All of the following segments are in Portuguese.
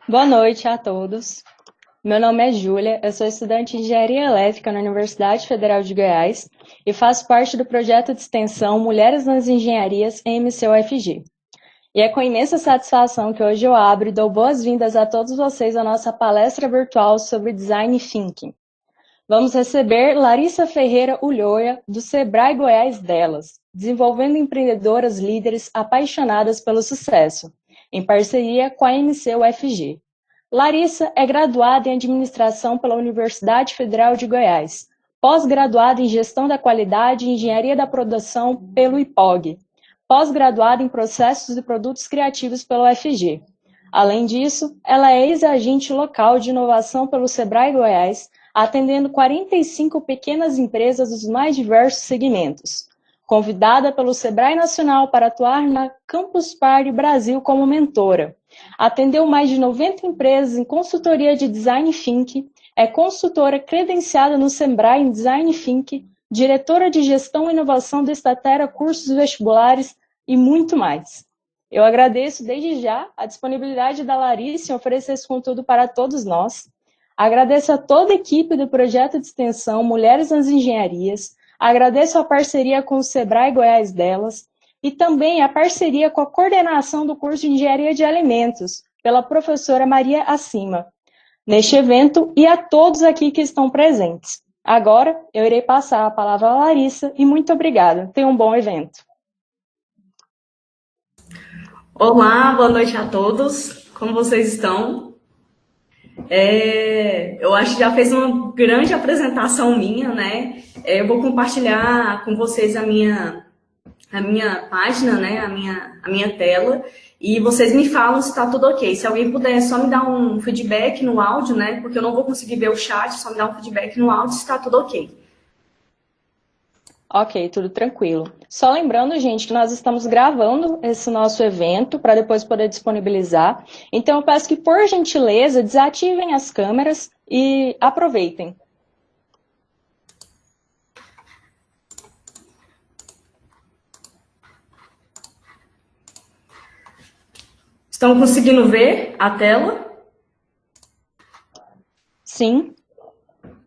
Boa noite a todos. Meu nome é Júlia, eu sou estudante de Engenharia Elétrica na Universidade Federal de Goiás e faço parte do projeto de extensão Mulheres nas Engenharias em MCUFG. E é com imensa satisfação que hoje eu abro e dou boas-vindas a todos vocês à nossa palestra virtual sobre Design Thinking. Vamos receber Larissa Ferreira Ulloa, do Sebrae Goiás Delas, desenvolvendo empreendedoras líderes apaixonadas pelo sucesso, em parceria com a MCUFG. Larissa é graduada em Administração pela Universidade Federal de Goiás, pós-graduada em Gestão da Qualidade e Engenharia da Produção pelo IPOG, pós-graduada em Processos e Produtos Criativos pela UFG. Além disso, ela é ex-agente local de inovação pelo Sebrae Goiás, atendendo 45 pequenas empresas dos mais diversos segmentos. Convidada pelo Sebrae Nacional para atuar na Campus Party Brasil como mentora. Atendeu mais de 90 empresas em consultoria de Design Thinking, é consultora credenciada no Sebrae em Design Thinking, diretora de Gestão e Inovação da Estatera Cursos Vestibulares e muito mais. Eu agradeço desde já a disponibilidade da Larissa em oferecer esse conteúdo para todos nós. Agradeço a toda a equipe do projeto de extensão Mulheres nas Engenharias, agradeço a parceria com o Sebrae Goiás Delas e também a parceria com a coordenação do curso de Engenharia de Alimentos, pela professora Maria Acima, neste evento e a todos aqui que estão presentes. Agora, eu irei passar a palavra à Larissa e muito obrigada. Tenha um bom evento. Olá, boa noite a todos. Como vocês estão? Eu acho que já fez uma grande apresentação minha, né? Eu vou compartilhar com vocês a minha página, né? A minha tela. E vocês me falam se está tudo ok. Se alguém puder só me dar um feedback no áudio, né? Porque eu não vou conseguir ver o chat, só me dar um feedback no áudio se está tudo ok. Ok, tudo tranquilo. Só lembrando, gente, que nós estamos gravando esse nosso evento para depois poder disponibilizar. Então, eu peço que, por gentileza, desativem as câmeras e aproveitem. Estão conseguindo ver a tela? Sim.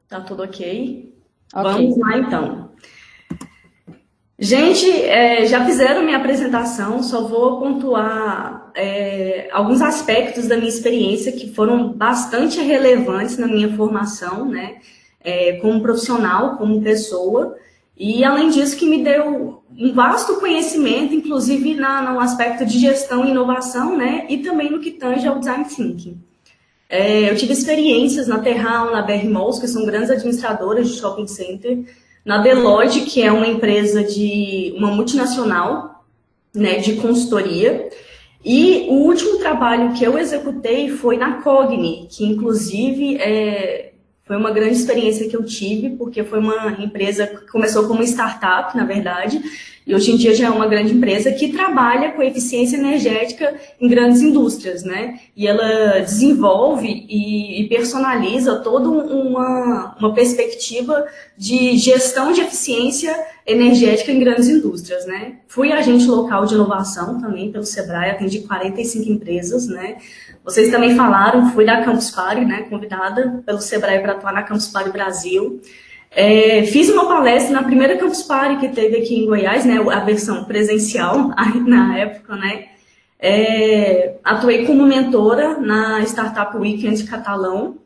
Tá tudo ok? Vamos lá, então. Gente, já fizeram minha apresentação, só vou pontuar alguns aspectos da minha experiência que foram bastante relevantes na minha formação, né, como profissional, como pessoa, e além disso que me deu um vasto conhecimento, inclusive no aspecto de gestão e inovação, né, e também no que tange ao design thinking. Eu tive experiências na Terral, na BR Malls, que são grandes administradoras de shopping center, na Deloitte, que é uma empresa de uma multinacional, né, de consultoria. E o último trabalho que eu executei foi na Cogni, que inclusive foi uma grande experiência que eu tive, porque foi uma empresa que começou como startup, na verdade, e hoje em dia já é uma grande empresa que trabalha com eficiência energética em grandes indústrias, né? E ela desenvolve e personaliza toda uma perspectiva de gestão de eficiência energética em grandes indústrias, né? Fui agente local de inovação também pelo Sebrae, atendi 45 empresas, né? Vocês também falaram, fui da Campus Party, né? Convidada pelo Sebrae para atuar na Campus Party Brasil. Fiz uma palestra na primeira Campus Party que teve aqui em Goiás, né, a versão presencial na época, né. Atuei como mentora na Startup Weekend Catalão.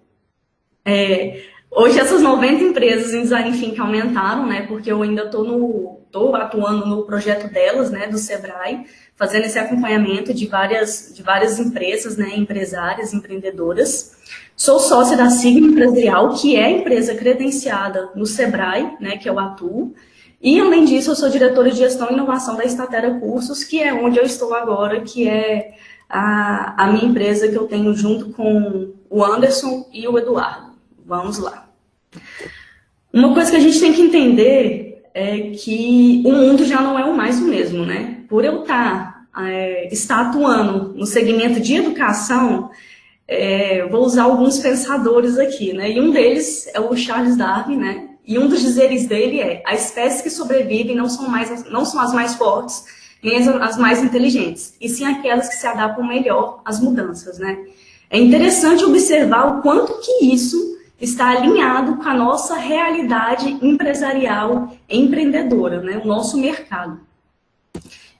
Hoje essas 90 empresas em Design Thinking aumentaram, né, porque eu ainda estou atuando no projeto delas, né, do Sebrae, fazendo esse acompanhamento de várias empresas, né, empresárias, empreendedoras. Sou sócia da Sigma Empresarial, que é a empresa credenciada no Sebrae, né, que eu atuo. E, além disso, eu sou diretora de Gestão e Inovação da Estatera Cursos, que é onde eu estou agora, que é a minha empresa que eu tenho junto com o Anderson e o Eduardo. Vamos lá. Uma coisa que a gente tem que entender é que o mundo já não é o mais o mesmo, né? Por eu estar atuando no segmento de educação, vou usar alguns pensadores aqui, né? E um deles é o Charles Darwin, né? E um dos dizeres dele é: as espécies que sobrevivem não são as mais fortes, nem as mais inteligentes, e sim aquelas que se adaptam melhor às mudanças, né? É interessante observar o quanto que isso está alinhado com a nossa realidade empresarial empreendedora, né? O nosso mercado.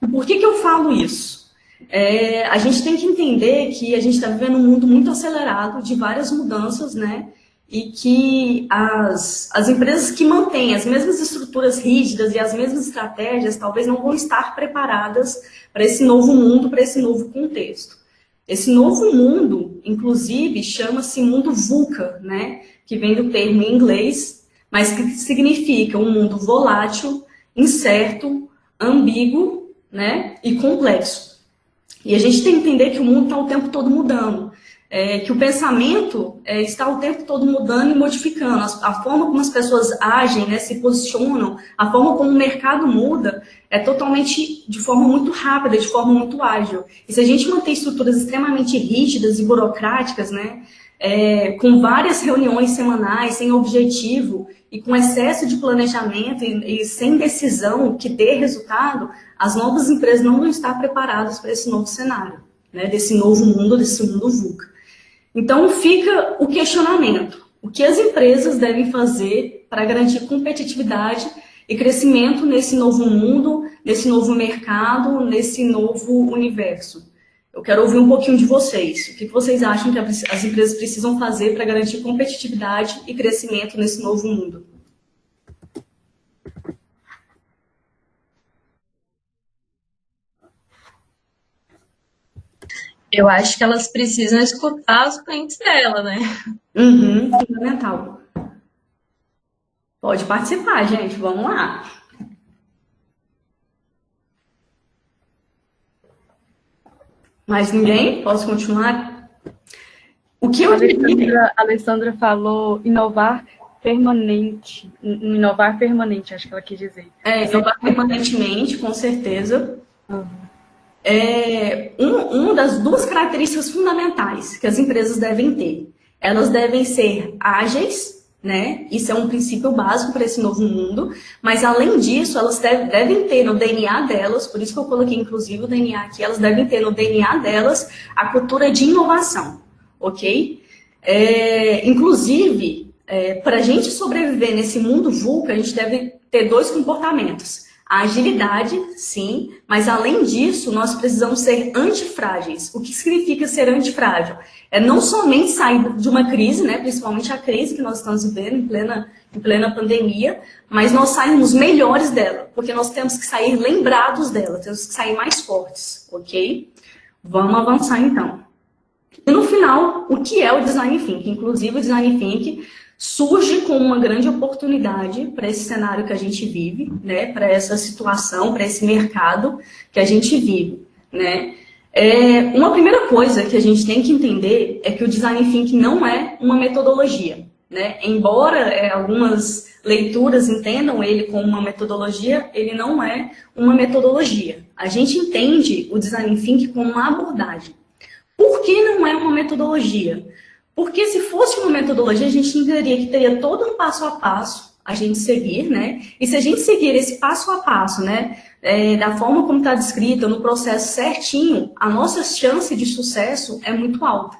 E por que eu falo isso? A gente tem que entender que a gente está vivendo um mundo muito acelerado, de várias mudanças, né? E que as empresas que mantêm as mesmas estruturas rígidas e as mesmas estratégias talvez não vão estar preparadas para esse novo mundo, para esse novo contexto. Esse novo mundo, inclusive, chama-se mundo VUCA, né? Que vem do termo em inglês, mas que significa um mundo volátil, incerto, ambíguo, né? E complexo. E a gente tem que entender que o mundo está o tempo todo mudando. Que o pensamento está o tempo todo mudando e modificando. A forma como as pessoas agem, né, se posicionam, a forma como o mercado muda é totalmente de forma muito rápida, de forma muito ágil. E se a gente manter estruturas extremamente rígidas e burocráticas, né, com várias reuniões semanais, sem objetivo e com excesso de planejamento e sem decisão que dê resultado, as novas empresas não vão estar preparadas para esse novo cenário, né, desse novo mundo, desse mundo VUCA. Então, fica o questionamento. O que as empresas devem fazer para garantir competitividade e crescimento nesse novo mundo, nesse novo mercado, nesse novo universo? Eu quero ouvir um pouquinho de vocês. O que vocês acham que as empresas precisam fazer para garantir competitividade e crescimento nesse novo mundo? Eu acho que elas precisam escutar os clientes dela, né? Fundamental. Pode participar, gente. Vamos lá. Mais ninguém? Posso continuar? O que a Alessandra falou, inovar permanente. Inovar permanente, acho que ela quis dizer. Inovar permanentemente, com certeza. Uma das duas características fundamentais que as empresas devem ter. Elas devem ser ágeis, né? Isso é um princípio básico para esse novo mundo, mas além disso, elas devem ter no DNA delas, por isso que eu coloquei inclusive o DNA aqui, elas devem ter no DNA delas a cultura de inovação, ok? Inclusive, para a gente sobreviver nesse mundo VUCA, a gente deve ter dois comportamentos. A agilidade, sim, mas além disso, nós precisamos ser antifrágeis. O que significa ser antifrágil? É não somente sair de uma crise, né, principalmente a crise que nós estamos vivendo em plena pandemia, mas nós saímos melhores dela, porque nós temos que sair lembrados dela, temos que sair mais fortes, ok? Vamos avançar então. E no final, o que é o Design Thinking? Inclusive, o Design Thinking surge como uma grande oportunidade para esse cenário que a gente vive, né? Para essa situação, para esse mercado que a gente vive, né? Uma primeira coisa que a gente tem que entender é que o Design Thinking não é uma metodologia, né? Embora algumas leituras entendam ele como uma metodologia, ele não é uma metodologia. A gente entende o Design Thinking como uma abordagem. Por que não é uma metodologia? Porque se fosse uma metodologia, a gente entenderia que teria todo um passo a passo a gente seguir, né? E se a gente seguir esse passo a passo, né, da forma como está descrita, no processo certinho, a nossa chance de sucesso é muito alta.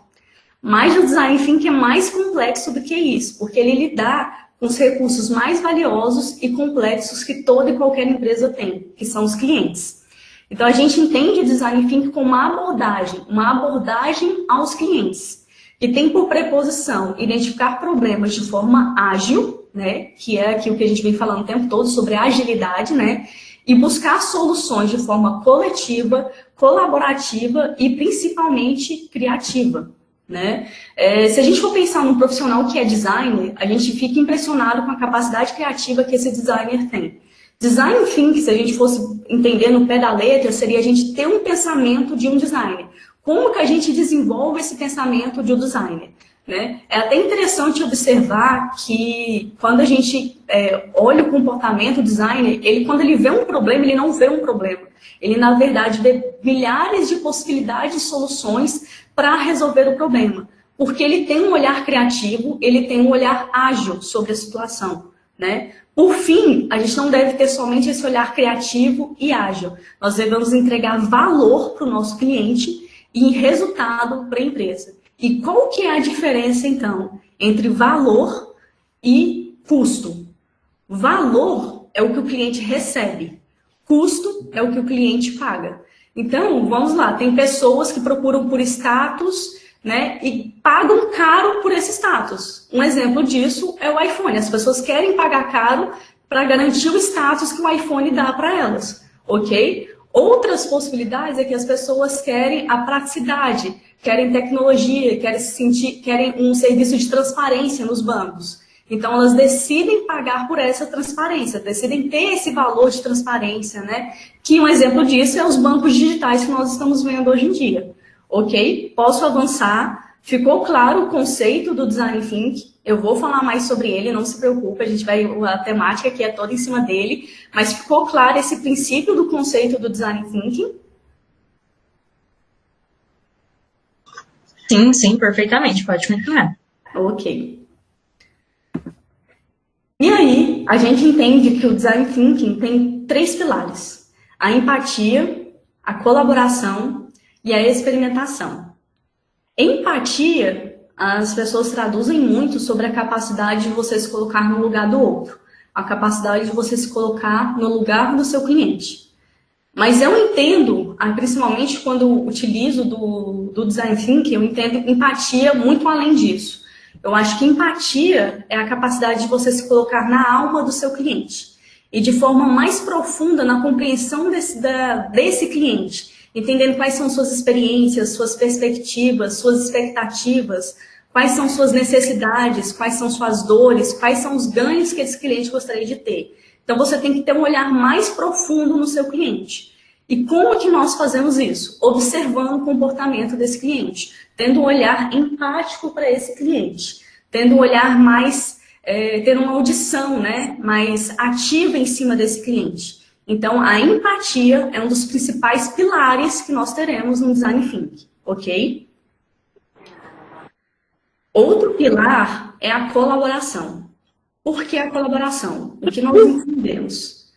Mas o Design Thinking é mais complexo do que isso, porque ele lida com os recursos mais valiosos e complexos que toda e qualquer empresa tem, que são os clientes. Então, a gente entende o Design Thinking como uma abordagem aos clientes, que tem por preposição identificar problemas de forma ágil, né, que é aquilo que a gente vem falando o tempo todo sobre agilidade, né, e buscar soluções de forma coletiva, colaborativa e principalmente criativa, né. Se a gente for pensar num profissional que é designer, a gente fica impressionado com a capacidade criativa que esse designer tem. Design Thinking, se a gente fosse entender no pé da letra, seria a gente ter um pensamento de um designer. Como que a gente desenvolve esse pensamento de um designer? Né? É até interessante observar que quando a gente olha o comportamento do designer, quando ele vê um problema, ele não vê um problema. Ele, na verdade, vê milhares de possibilidades e soluções para resolver o problema. Porque ele tem um olhar criativo, ele tem um olhar ágil sobre a situação. Né? Por fim, a gente não deve ter somente esse olhar criativo e ágil. Nós devemos entregar valor para o nosso cliente e resultado para a empresa. E qual que é a diferença, então, entre valor e custo? Valor é o que o cliente recebe, custo é o que o cliente paga. Então, vamos lá, tem pessoas que procuram por status, né, e pagam caro por esse status. Um exemplo disso é o iPhone. As pessoas querem pagar caro para garantir o status que o iPhone dá para elas, ok? Outras possibilidades é que as pessoas querem a praticidade, querem tecnologia, querem um serviço de transparência nos bancos. Então, elas decidem pagar por essa transparência, decidem ter esse valor de transparência, né? Que um exemplo disso é os bancos digitais que nós estamos vendo hoje em dia. Ok? Posso avançar? Ficou claro o conceito do Design Thinking? Eu vou falar mais sobre ele, não se preocupe, a temática aqui é toda em cima dele, mas ficou claro esse princípio do conceito do Design Thinking? Sim, sim, perfeitamente. Pode continuar. Ok. E aí, a gente entende que o Design Thinking tem 3 pilares: a empatia, a colaboração e a experimentação. Empatia, as pessoas traduzem muito sobre a capacidade de você se colocar no lugar do outro, a capacidade de você se colocar no lugar do seu cliente. Mas eu entendo, principalmente quando utilizo do Design Thinking, eu entendo empatia muito além disso. Eu acho que empatia é a capacidade de você se colocar na alma do seu cliente e de forma mais profunda na compreensão desse cliente, entendendo quais são suas experiências, suas perspectivas, suas expectativas, quais são suas necessidades, quais são suas dores, quais são os ganhos que esse cliente gostaria de ter. Então, você tem que ter um olhar mais profundo no seu cliente. E como que nós fazemos isso? Observando o comportamento desse cliente, tendo um olhar empático para esse cliente, tendo um olhar mais, tendo uma audição, né, mais ativa em cima desse cliente. Então, a empatia é um dos principais pilares que nós teremos no Design Thinking, ok? Outro pilar é a colaboração. Por que a colaboração? O que nós entendemos?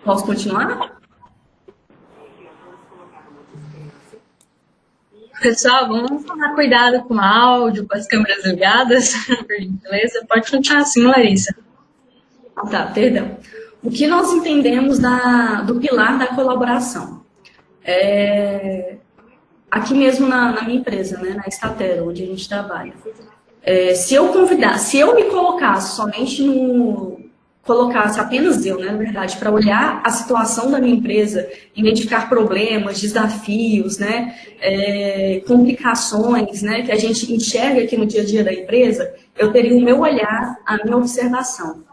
Posso continuar? Pessoal, vamos tomar cuidado com o áudio, com as câmeras ligadas, por gentileza. Pode continuar assim, Larissa. Tá, perdão. O que nós entendemos do pilar da colaboração? Aqui mesmo na minha empresa, né, na Statero, onde a gente trabalha. Se eu me colocasse somente colocasse apenas eu, né, na verdade, para olhar a situação da minha empresa, identificar problemas, desafios, né, complicações, né, que a gente enxerga aqui no dia a dia da empresa, eu teria o meu olhar, a minha observação.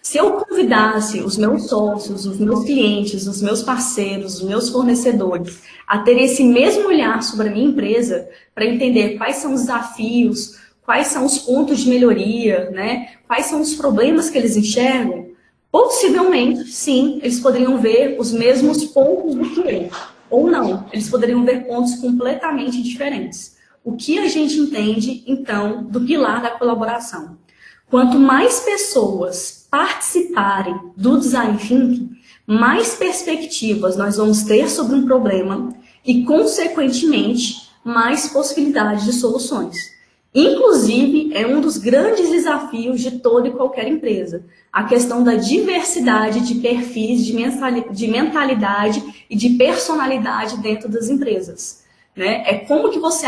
Se eu convidasse os meus sócios, os meus clientes, os meus parceiros, os meus fornecedores a ter esse mesmo olhar sobre a minha empresa, para entender quais são os desafios, quais são os pontos de melhoria, né? Quais são os problemas que eles enxergam, possivelmente, sim, eles poderiam ver os mesmos pontos do cliente. Ou não, eles poderiam ver pontos completamente diferentes. O que a gente entende, então, do pilar da colaboração? Quanto mais pessoas participarem do Design Thinking, mais perspectivas nós vamos ter sobre um problema e, consequentemente, mais possibilidades de soluções. Inclusive, é um dos grandes desafios de toda e qualquer empresa, a questão da diversidade de perfis, de mentalidade e de personalidade dentro das empresas. Né? É como que você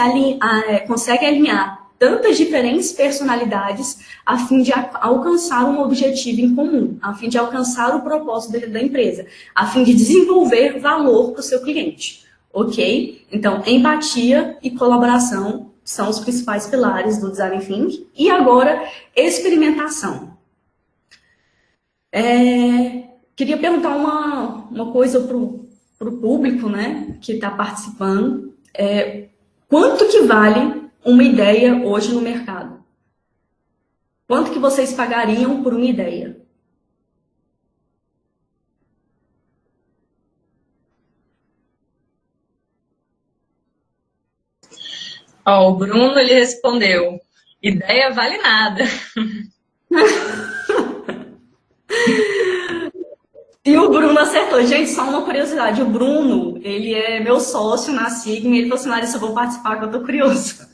consegue alinhar tantas diferentes personalidades a fim de alcançar um objetivo em comum, a fim de alcançar o propósito da empresa, a fim de desenvolver valor para o seu cliente. Ok? Então, empatia e colaboração são os principais pilares do Design Thinking. E agora, experimentação. Queria perguntar uma coisa para o público, né, que está participando. Quanto que vale uma ideia hoje no mercado? Quanto que vocês pagariam por uma ideia? O Bruno, ele respondeu, ideia vale nada. E o Bruno acertou. Gente, só uma curiosidade. O Bruno, ele é meu sócio na Sigma. Ele falou assim, Larissa, eu vou participar, que eu tô curioso.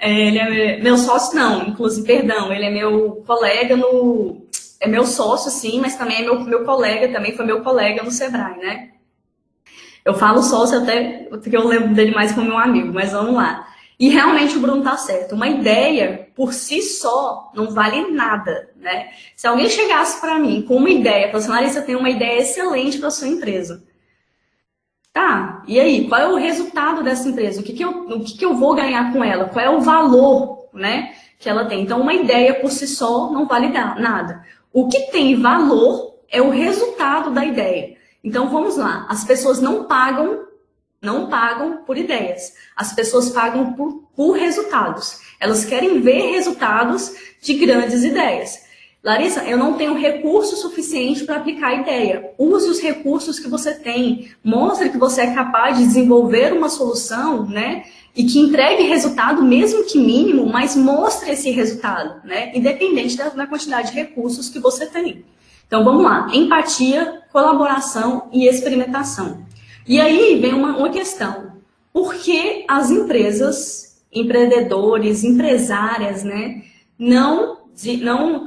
Ele é meu sócio, não, inclusive, perdão. Ele é meu colega no... É meu sócio, sim, mas também é meu colega, também foi meu colega no Sebrae, né? Eu falo sócio até porque eu lembro dele mais como meu amigo, mas vamos lá. E realmente o Bruno tá certo. Uma ideia, por si só, não vale nada, né? Se alguém chegasse para mim com uma ideia, falasse assim, Larissa, eu tenho uma ideia excelente para sua empresa. Tá, e aí? Qual é o resultado dessa empresa? O que eu vou ganhar com ela? Qual é o valor, né, que ela tem? Então, uma ideia por si só não vale nada. O que tem valor é o resultado da ideia. Então, vamos lá. As pessoas não pagam por ideias. As pessoas pagam por resultados. Elas querem ver resultados de grandes ideias. Larissa, eu não tenho recurso suficiente para aplicar a ideia. Use os recursos que você tem. Mostre que você é capaz de desenvolver uma solução, né? E que entregue resultado, mesmo que mínimo, mas mostre esse resultado, né? Independente da quantidade de recursos que você tem. Então, vamos lá. Empatia, colaboração e experimentação. E aí vem uma questão. Por que as empresas, empreendedores, empresárias, né, não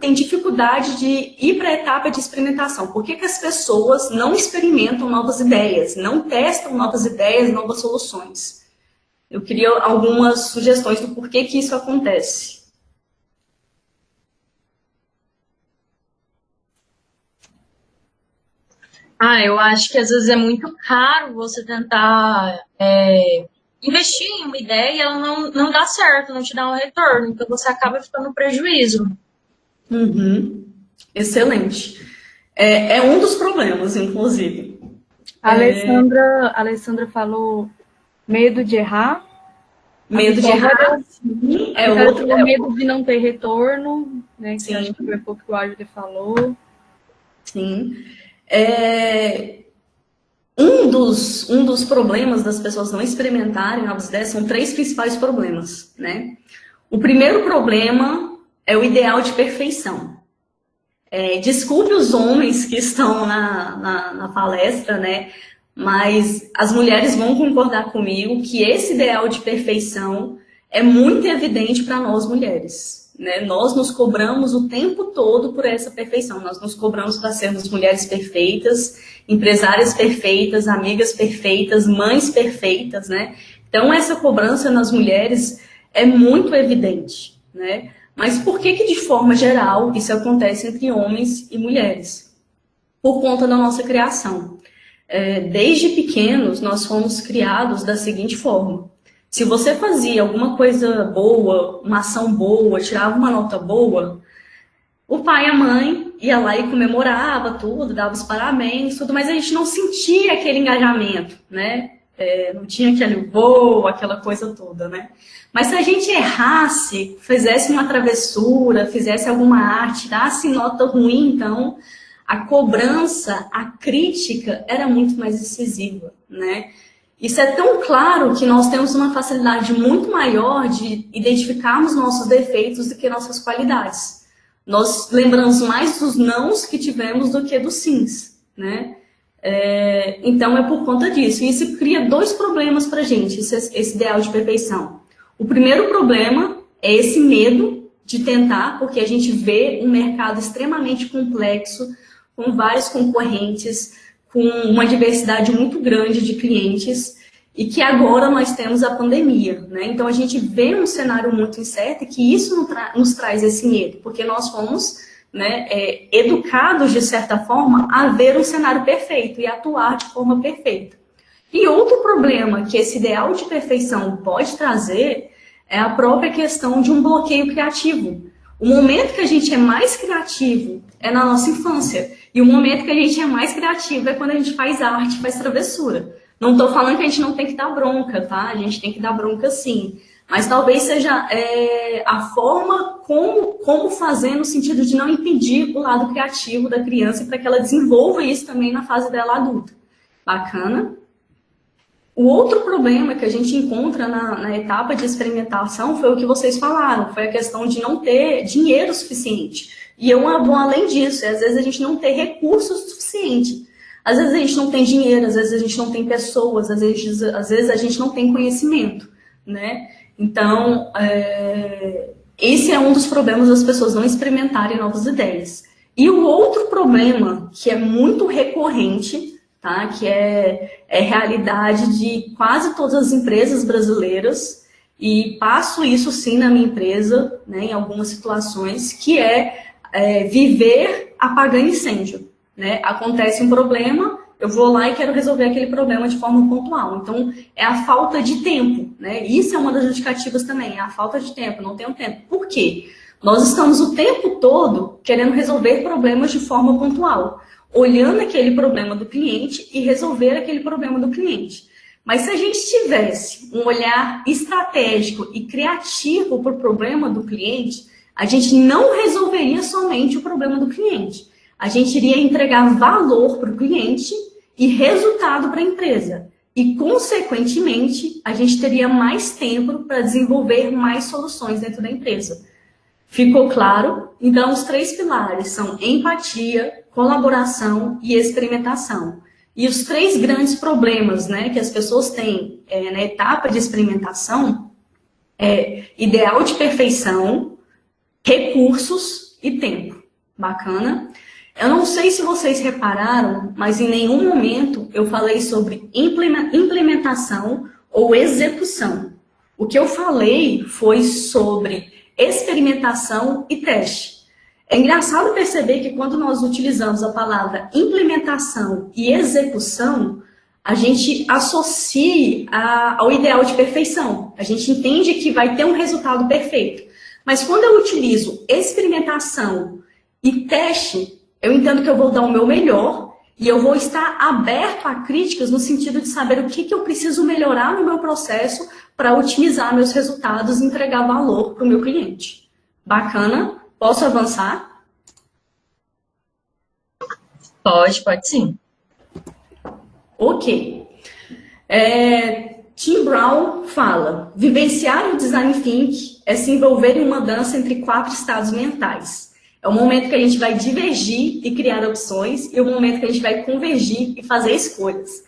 têm dificuldade de ir para a etapa de experimentação? Por que as pessoas não experimentam novas ideias, não testam novas ideias, novas soluções? Eu queria algumas sugestões do porquê que isso acontece. Eu acho que às vezes é muito caro você tentar investir em uma ideia e ela não dá certo, não te dá um retorno, então você acaba ficando no prejuízo. Uhum. Excelente. É um dos problemas, inclusive. A Alessandra falou medo de errar. Medo de errar. Medo de não ter retorno, né? Que acho que foi um pouco que o Ágil falou. Sim. Um dos problemas das pessoas não experimentarem novas ideias são 3 principais problemas, né? O primeiro problema é o ideal de perfeição. Desculpe os homens que estão na palestra, né? Mas as mulheres vão concordar comigo que esse ideal de perfeição é muito evidente para nós mulheres, né? Nós nos cobramos o tempo todo por essa perfeição. Nós nos cobramos para sermos mulheres perfeitas, empresárias perfeitas, amigas perfeitas, mães perfeitas, né? Então, essa cobrança nas mulheres é muito evidente, né? Mas por que de forma geral isso acontece entre homens e mulheres? Por conta da nossa criação. Desde pequenos, nós fomos criados da seguinte forma. Se você fazia alguma coisa boa, uma ação boa, tirava uma nota boa, o pai e a mãe ia lá e comemorava tudo, dava os parabéns, tudo, mas a gente não sentia aquele engajamento, né? Não tinha aquele voo, aquela coisa toda, né? Mas se a gente errasse, fizesse uma travessura, fizesse alguma arte, tirasse nota ruim, então a cobrança, a crítica era muito mais decisiva, né? Isso é tão claro que nós temos uma facilidade muito maior de identificarmos nossos defeitos do que nossas qualidades. Nós lembramos mais dos nãos que tivemos do que dos sims, né? Então é por conta disso. E isso cria 2 problemas pra gente, esse ideal de perfeição. O primeiro problema é esse medo de tentar, porque a gente vê um mercado extremamente complexo, com vários concorrentes, com uma diversidade muito grande de clientes, e que agora nós temos a pandemia, né? Então a gente vê um cenário muito incerto e que isso nos traz esse medo, porque nós fomos, né, educados, de certa forma, a ver um cenário perfeito e atuar de forma perfeita. E outro problema que esse ideal de perfeição pode trazer é a própria questão de um bloqueio criativo. O momento que a gente é mais criativo é na nossa infância. E o momento que a gente é mais criativo é quando a gente faz arte, faz travessura. Não estou falando que a gente não tem que dar bronca, tá? A gente tem que dar bronca sim. Mas talvez seja a forma como fazer no sentido de não impedir o lado criativo da criança para que ela desenvolva isso também na fase dela adulta. Bacana? O outro problema que a gente encontra na etapa de experimentação foi o que vocês falaram, foi a questão de não ter dinheiro suficiente. E eu vou além disso, às vezes a gente não ter recursos suficientes. Às vezes a gente não tem dinheiro, às vezes a gente não tem pessoas, às vezes a gente não tem conhecimento, né? Então, esse é um dos problemas das pessoas não experimentarem novas ideias. E o outro problema, que é muito recorrente, tá? Que é realidade de quase todas as empresas brasileiras, e passo isso sim na minha empresa, né, em algumas situações, que viver apagando incêndio. Né? Acontece um problema, eu vou lá e quero resolver aquele problema de forma pontual. Então, é a falta de tempo. Né? Isso é uma das justificativas também, é a falta de tempo, não tenho tempo. Por quê? Nós estamos o tempo todo querendo resolver problemas de forma pontual, olhando aquele problema do cliente e resolver aquele problema do cliente. Mas se a gente tivesse um olhar estratégico e criativo para o problema do cliente, a gente não resolveria somente o problema do cliente. A gente iria entregar valor para o cliente e resultado para a empresa. E, consequentemente, a gente teria mais tempo para desenvolver mais soluções dentro da empresa. Ficou claro? Então, os 3 pilares são empatia, colaboração e experimentação. E os 3 grandes problemas, né, que as pessoas têm na etapa de experimentação é ideal de perfeição, recursos e tempo. Bacana? Eu não sei se vocês repararam, mas em nenhum momento eu falei sobre implementação ou execução. O que eu falei foi sobre experimentação e teste. É engraçado perceber que quando nós utilizamos a palavra implementação e execução, a gente associa ao ideal de perfeição. A gente entende que vai ter um resultado perfeito. Mas quando eu utilizo experimentação e teste, eu entendo que eu vou dar o meu melhor e eu vou estar aberto a críticas no sentido de saber o que eu preciso melhorar no meu processo para otimizar meus resultados e entregar valor para o meu cliente. Bacana? Posso avançar? Pode sim. Ok. Tim Brown fala: vivenciar o design thinking é se envolver em uma dança entre 4 estados mentais. É o momento que a gente vai divergir e criar opções e o momento que a gente vai convergir e fazer escolhas.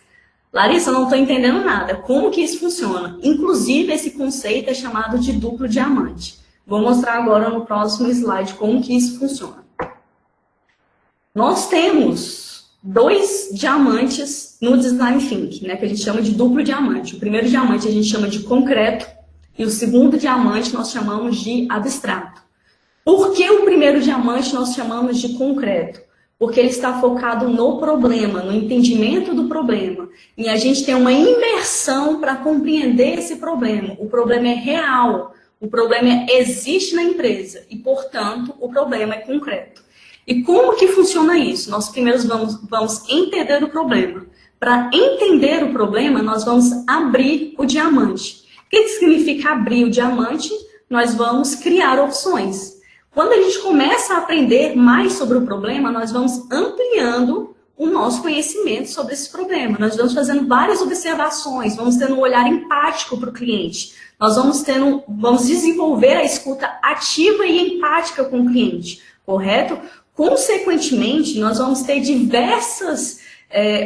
Larissa, eu não estou entendendo nada. Como que isso funciona? Inclusive, esse conceito é chamado de duplo diamante. Vou mostrar agora no próximo slide como que isso funciona. Nós temos 2 diamantes no design thinking, né, que a gente chama de duplo diamante. O primeiro diamante a gente chama de concreto e o segundo diamante nós chamamos de abstrato. Por que o primeiro diamante nós chamamos de concreto? Porque ele está focado no problema, no entendimento do problema. E a gente tem uma imersão para compreender esse problema. O problema é real, o problema existe na empresa e, portanto, o problema é concreto. E como que funciona isso? Nós primeiro vamos entender o problema. Para entender o problema, nós vamos abrir o diamante. O que significa abrir o diamante? Nós vamos criar opções. Quando a gente começa a aprender mais sobre o problema, nós vamos ampliando o nosso conhecimento sobre esse problema. Nós vamos fazendo várias observações, vamos tendo um olhar empático para o cliente. Nós vamos desenvolver a escuta ativa e empática com o cliente, correto? Consequentemente, nós vamos ter diversas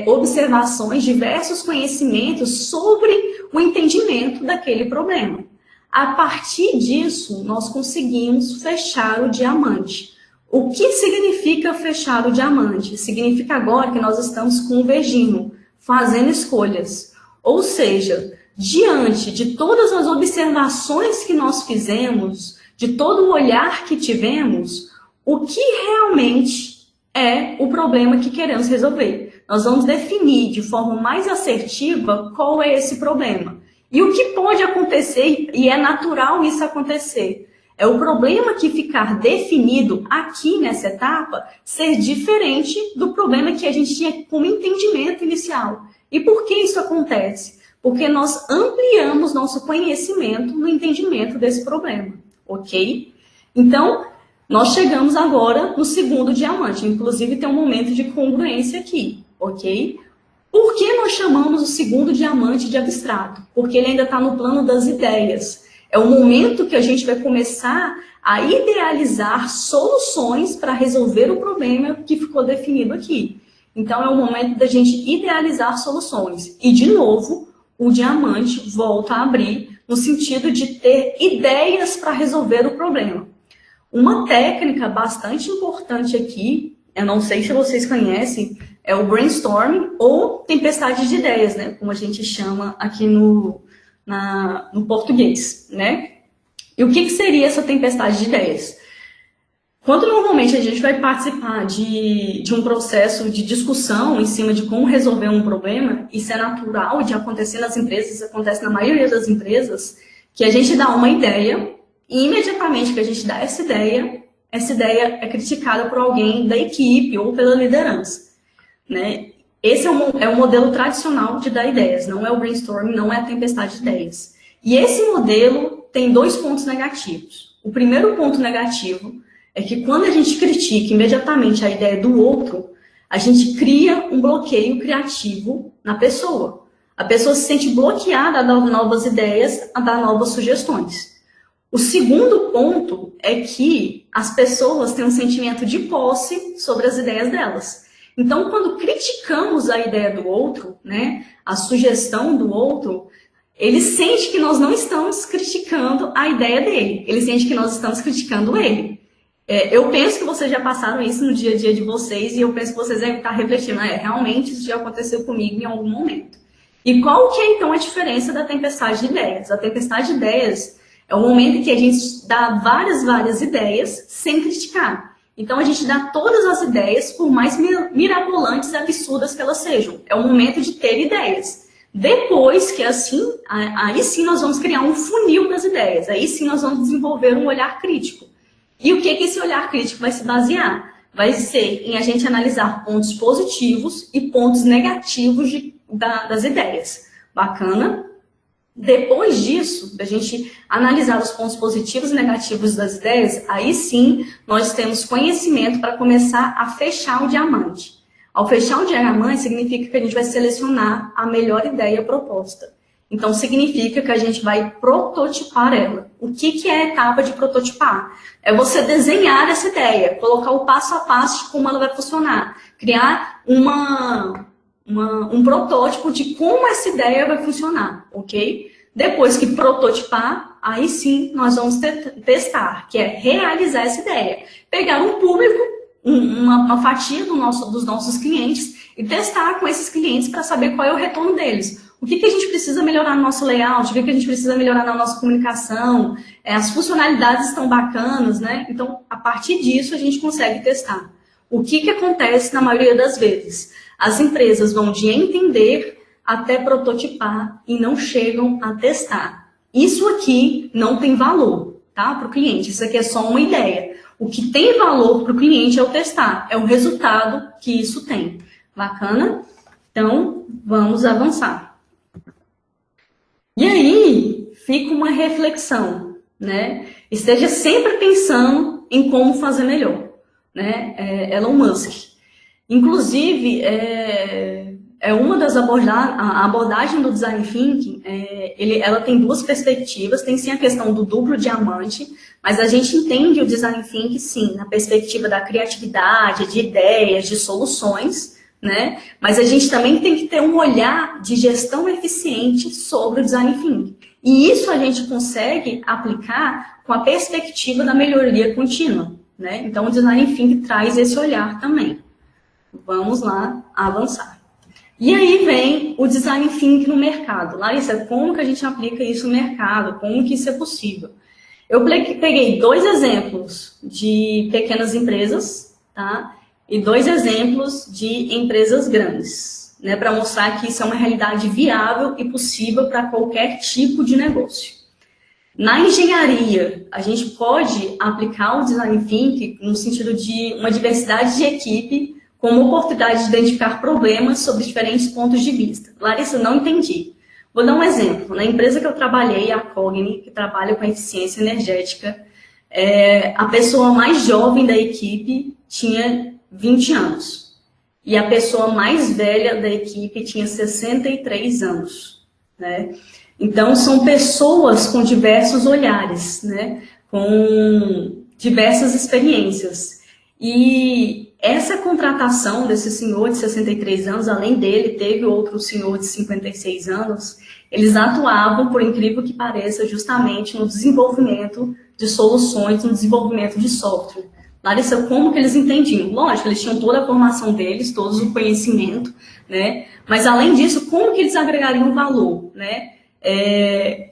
observações, diversos conhecimentos sobre o entendimento daquele problema. A partir disso, nós conseguimos fechar o diamante. O que significa fechar o diamante? Significa agora que nós estamos convergindo, fazendo escolhas. Ou seja, diante de todas as observações que nós fizemos, de todo o olhar que tivemos, o que realmente é o problema que queremos resolver? Nós vamos definir de forma mais assertiva qual é esse problema. E o que pode acontecer, e é natural isso acontecer, é o problema que ficar definido aqui nessa etapa ser diferente do problema que a gente tinha como entendimento inicial. E por que isso acontece? Porque nós ampliamos nosso conhecimento no entendimento desse problema, ok? Então, nós chegamos agora no segundo diamante, inclusive tem um momento de congruência aqui, ok? Por que nós chamamos o segundo diamante de abstrato? Porque ele ainda está no plano das ideias. É o momento que a gente vai começar a idealizar soluções para resolver o problema que ficou definido aqui. Então, é o momento da gente idealizar soluções. E, de novo, o diamante volta a abrir no sentido de ter ideias para resolver o problema. Uma técnica bastante importante aqui, eu não sei se vocês conhecem, é o brainstorming ou tempestade de ideias, né? Como a gente chama aqui no português, né? E o que seria essa tempestade de ideias? Quando normalmente a gente vai participar de um processo de discussão em cima de como resolver um problema, isso é natural de acontecer nas empresas, acontece na maioria das empresas, que a gente dá uma ideia e imediatamente que a gente dá essa ideia é criticada por alguém da equipe ou pela liderança, né? Esse é o modelo tradicional de dar ideias, não é o brainstorming, não é a tempestade de ideias. E esse modelo tem 2 pontos negativos. O primeiro ponto negativo é que quando a gente critica imediatamente a ideia do outro, a gente cria um bloqueio criativo na pessoa. A pessoa se sente bloqueada a dar novas ideias, a dar novas sugestões. O segundo ponto é que as pessoas têm um sentimento de posse sobre as ideias delas. Então, quando criticamos a ideia do outro, né, a sugestão do outro, ele sente que nós não estamos criticando a ideia dele. Ele sente que nós estamos criticando ele. Eu penso que vocês já passaram isso no dia a dia de vocês e eu penso que vocês devem estar refletindo, realmente isso já aconteceu comigo em algum momento. E qual que é, então, a diferença da tempestade de ideias? A tempestade de ideias é o momento em que a gente dá várias ideias sem criticar. Então, a gente dá todas as ideias, por mais mirabolantes e absurdas que elas sejam. É o momento de ter ideias. Depois que aí sim nós vamos criar um funil das ideias. Aí sim nós vamos desenvolver um olhar crítico. E o que esse olhar crítico vai se basear? Vai ser em a gente analisar pontos positivos e pontos negativos das ideias. Bacana? Depois disso, da gente analisar os pontos positivos e negativos das ideias, aí sim nós temos conhecimento para começar a fechar o diamante. Ao fechar o diamante, significa que a gente vai selecionar a melhor ideia proposta. Então, significa que a gente vai prototipar ela. O que é a etapa de prototipar? É você desenhar essa ideia, colocar o passo a passo de como ela vai funcionar, criar um protótipo de como essa ideia vai funcionar, ok? Depois que prototipar, aí sim nós vamos testar, que é realizar essa ideia. Pegar um público, uma fatia dos nossos clientes e testar com esses clientes para saber qual é o retorno deles. O que a gente precisa melhorar no nosso layout, o que a gente precisa melhorar na nossa comunicação, as funcionalidades estão bacanas, né? Então, a partir disso, a gente consegue testar. O que acontece na maioria das vezes? As empresas vão de entender até prototipar e não chegam a testar. Isso aqui não tem valor, tá? Para o cliente, isso aqui é só uma ideia. O que tem valor para o cliente é o testar, é o resultado que isso tem. Bacana? Então, vamos avançar. E aí, fica uma reflexão, né? Esteja sempre pensando em como fazer melhor, né? Elon Musk. Inclusive, uma das a abordagem do Design Thinking, ela tem 2 perspectivas, tem sim a questão do duplo diamante, mas a gente entende o Design Thinking, sim, na perspectiva da criatividade, de ideias, de soluções, né? Mas a gente também tem que ter um olhar de gestão eficiente sobre o Design Thinking. E isso a gente consegue aplicar com a perspectiva da melhoria contínua, né? Então, o Design Thinking traz esse olhar também. Vamos lá avançar. E aí vem o Design Thinking no mercado. Larissa, como que a gente aplica isso no mercado? Como que isso é possível? Eu peguei 2 exemplos de pequenas empresas, tá? E 2 exemplos de empresas grandes, né, para mostrar que isso é uma realidade viável e possível para qualquer tipo de negócio. Na engenharia, a gente pode aplicar o Design Thinking no sentido de uma diversidade de equipe como oportunidade de identificar problemas sobre diferentes pontos de vista. Larissa, não entendi. Vou dar um exemplo. Na empresa que eu trabalhei, a Cogni, que trabalha com eficiência energética, a pessoa mais jovem da equipe tinha 20 anos. E a pessoa mais velha da equipe tinha 63 anos, né? Então, são pessoas com diversos olhares, né? Com diversas experiências. E essa contratação desse senhor de 63 anos, além dele, teve outro senhor de 56 anos, eles atuavam, por incrível que pareça, justamente no desenvolvimento de soluções, no desenvolvimento de software. Larissa, como que eles entendiam? Lógico, eles tinham toda a formação deles, todo o conhecimento, né? Mas, além disso, como que eles agregariam valor, né?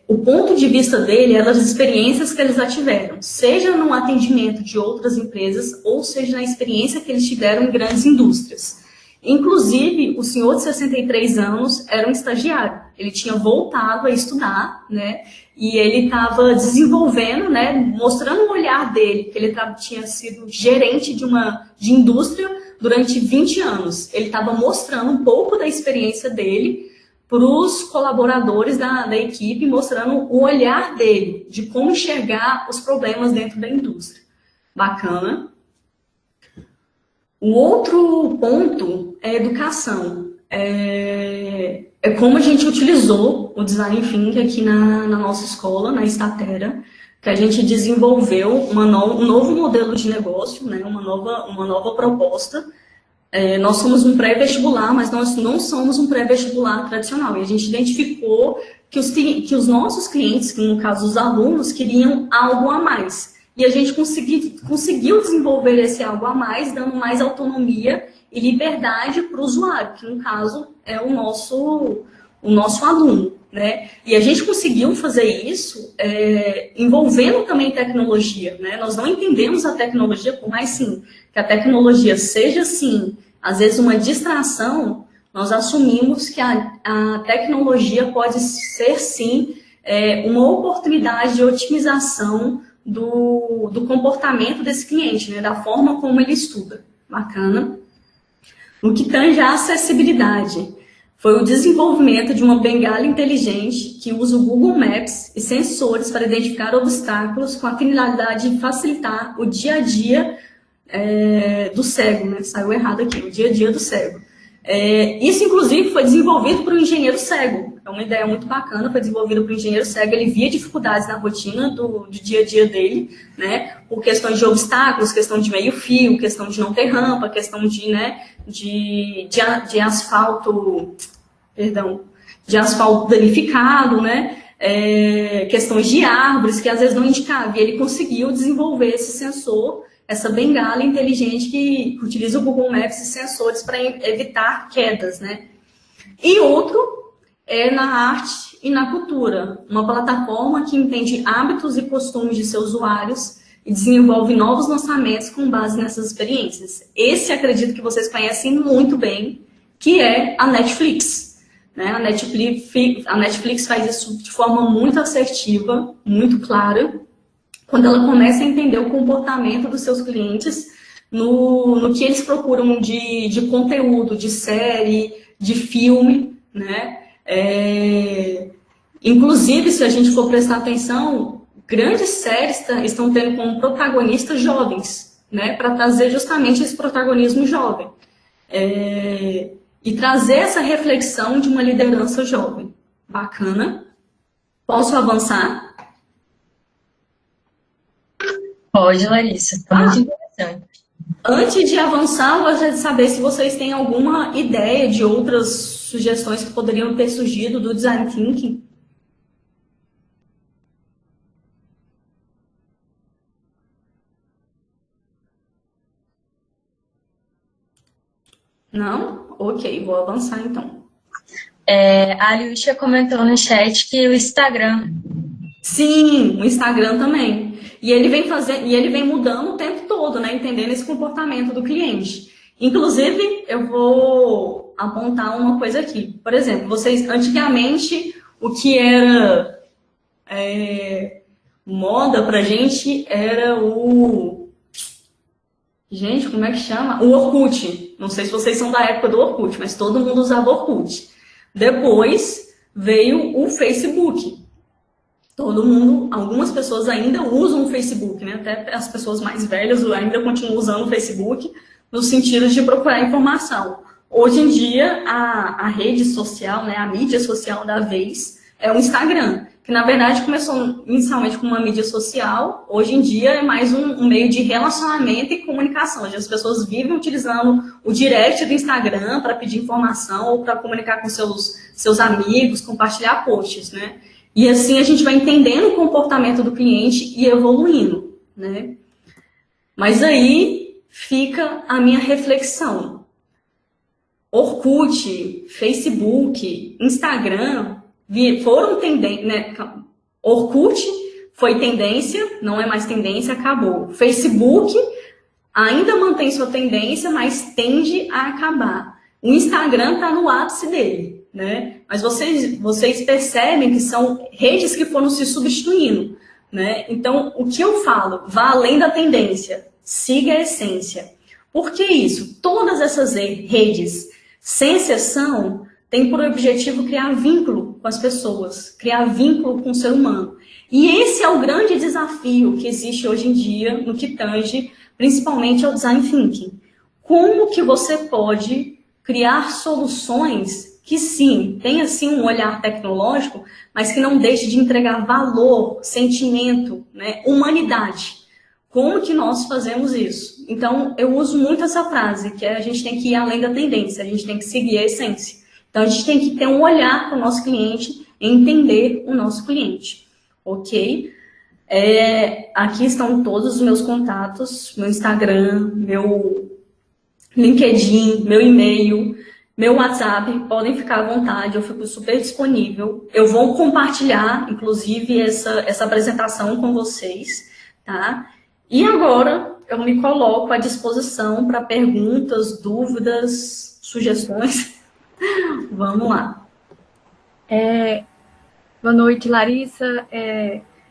O ponto de vista dele eram as experiências que eles já tiveram, seja no atendimento de outras empresas, ou seja na experiência que eles tiveram em grandes indústrias. Inclusive, o senhor de 63 anos era um estagiário, ele tinha voltado a estudar, né? E ele estava desenvolvendo, né? Mostrando o olhar dele, que ele tinha sido gerente de indústria durante 20 anos. Ele estava mostrando um pouco da experiência dele para os colaboradores da equipe, mostrando o olhar dele, de como enxergar os problemas dentro da indústria. Bacana. O outro ponto é a educação. É como a gente utilizou o Design Thinking aqui na nossa escola, na Statera, que a gente desenvolveu um novo modelo de negócio, né, uma nova proposta. Nós somos um pré-vestibular, mas nós não somos um pré-vestibular tradicional. E a gente identificou que os nossos clientes, que no caso os alunos, queriam algo a mais. E a gente conseguiu desenvolver esse algo a mais, dando mais autonomia e liberdade para o usuário, que no caso é o nosso aluno, né? E a gente conseguiu fazer isso envolvendo também tecnologia, né? Nós não entendemos a tecnologia, por mais sim que a tecnologia seja sim, às vezes uma distração, nós assumimos que a tecnologia pode ser sim uma oportunidade de otimização do comportamento desse cliente, né? Da forma como ele estuda. Bacana. No que tange a acessibilidade, foi o desenvolvimento de uma bengala inteligente que usa o Google Maps e sensores para identificar obstáculos com a finalidade de facilitar o dia a dia do cego, né? Saiu errado aqui, o dia a dia do cego. Isso, inclusive, foi desenvolvido por um engenheiro cego. É uma ideia muito bacana, foi desenvolvido por um engenheiro cego. Ele via dificuldades na rotina do dia a dia dele, né? Por questões de obstáculos, questão de meio-fio, questão de não ter rampa, questão de asfalto, de asfalto danificado, né? Questões de árvores que às vezes não indicavam. E ele conseguiu desenvolver esse sensor, essa bengala inteligente que utiliza o Google Maps e sensores para evitar quedas, né? E outro é na arte e na cultura, uma plataforma que entende hábitos e costumes de seus usuários e desenvolve novos lançamentos com base nessas experiências. Esse acredito que vocês conhecem muito bem, que é a Netflix, né? A Netflix faz isso de forma muito assertiva, muito clara, quando ela começa a entender o comportamento dos seus clientes no que eles procuram de conteúdo, de série, de filme, né? Inclusive, se a gente for prestar atenção, grandes séries estão tendo como protagonistas jovens, né? Para trazer justamente esse protagonismo jovem. E trazer essa reflexão de uma liderança jovem. Bacana. Posso avançar? Pode, Larissa. Tá muito interessante. Antes de avançar, eu gostaria de saber se vocês têm alguma ideia de outras sugestões que poderiam ter surgido do Design Thinking. Não? Ok, vou avançar então. A Alicia comentou no chat que o Instagram. Sim, o Instagram também. E ele vem mudando o tempo todo, né? Entendendo esse comportamento do cliente. Inclusive, eu vou apontar uma coisa aqui. Por exemplo, vocês, antigamente, o que era moda pra gente era o... Gente, como é que chama? O Orkut. Não sei se vocês são da época do Orkut, mas todo mundo usava Orkut. Depois veio o Facebook. Todo mundo, algumas pessoas ainda usam o Facebook, né? Até as pessoas mais velhas ainda continuam usando o Facebook no sentido de procurar informação. Hoje em dia, a rede social, né, a mídia social da vez, é o Instagram, que na verdade começou inicialmente como uma mídia social, hoje em dia é mais um meio de relacionamento e comunicação, onde as pessoas vivem utilizando o direct do Instagram para pedir informação ou para comunicar com seus amigos, compartilhar posts, né? E assim a gente vai entendendo o comportamento do cliente e evoluindo, né? Mas aí fica a minha reflexão. Orkut, Facebook, Instagram foram tendência, né? Orkut foi tendência, não é mais tendência, acabou. Facebook ainda mantém sua tendência, mas tende a acabar. O Instagram está no ápice dele, né? Mas vocês percebem que são redes que foram se substituindo, né? Então, o que eu falo? Vá além da tendência, siga a essência. Por que isso? Todas essas redes, sem exceção, têm por objetivo criar vínculo com as pessoas, criar vínculo com o ser humano. E esse é o grande desafio que existe hoje em dia no que tange principalmente ao design thinking. Como que você pode criar soluções que sim, tenha sim um olhar tecnológico, mas que não deixe de entregar valor, sentimento, né, humanidade. Como que nós fazemos isso? Então, eu uso muito essa frase, que a gente tem que ir além da tendência, a gente tem que seguir a essência. Então, a gente tem que ter um olhar para o nosso cliente e entender o nosso cliente, ok? Aqui estão todos os meus contatos, meu Instagram, meu LinkedIn, meu e-mail, meu WhatsApp, podem ficar à vontade, eu fico super disponível. Eu vou compartilhar, inclusive, essa apresentação com vocês, tá? E agora eu me coloco à disposição para perguntas, dúvidas, sugestões. Vamos lá. Boa noite, Larissa.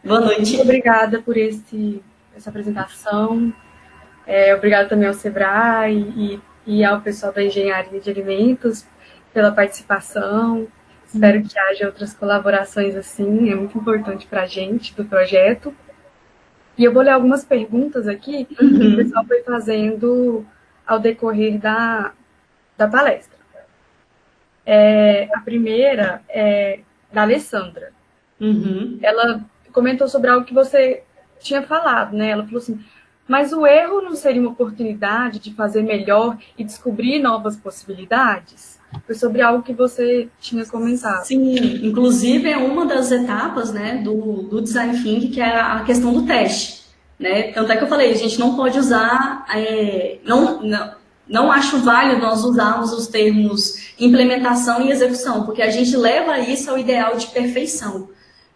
Boa noite. Muito obrigada por essa apresentação. Obrigada também ao Sebrae e ao pessoal da Engenharia de Alimentos pela participação. Espero que haja outras colaborações assim, é muito importante para a gente, do projeto. E eu vou ler algumas perguntas aqui que o pessoal foi fazendo ao decorrer da palestra. A primeira é da Alessandra. Ela comentou sobre algo que você tinha falado, né? Ela falou assim, mas o erro não seria uma oportunidade de fazer melhor e descobrir novas possibilidades? Foi sobre algo que você tinha comentado. Sim, inclusive é uma das etapas, né, do Design Thinking, que é a questão do teste, né? Tanto é que eu falei, a gente não pode usar, não acho válido nós usarmos os termos implementação e execução, porque a gente leva isso ao ideal de perfeição.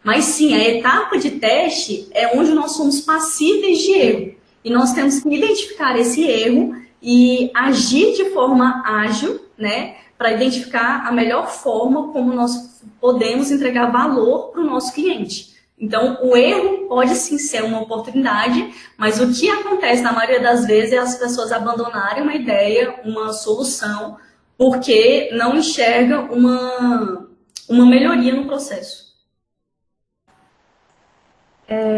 Mas sim, a etapa de teste é onde nós somos passíveis de erro. E nós temos que identificar esse erro e agir de forma ágil, né, para identificar a melhor forma como nós podemos entregar valor para o nosso cliente. Então, o erro pode sim ser uma oportunidade, mas o que acontece na maioria das vezes é as pessoas abandonarem uma ideia, uma solução, porque não enxergam uma melhoria no processo.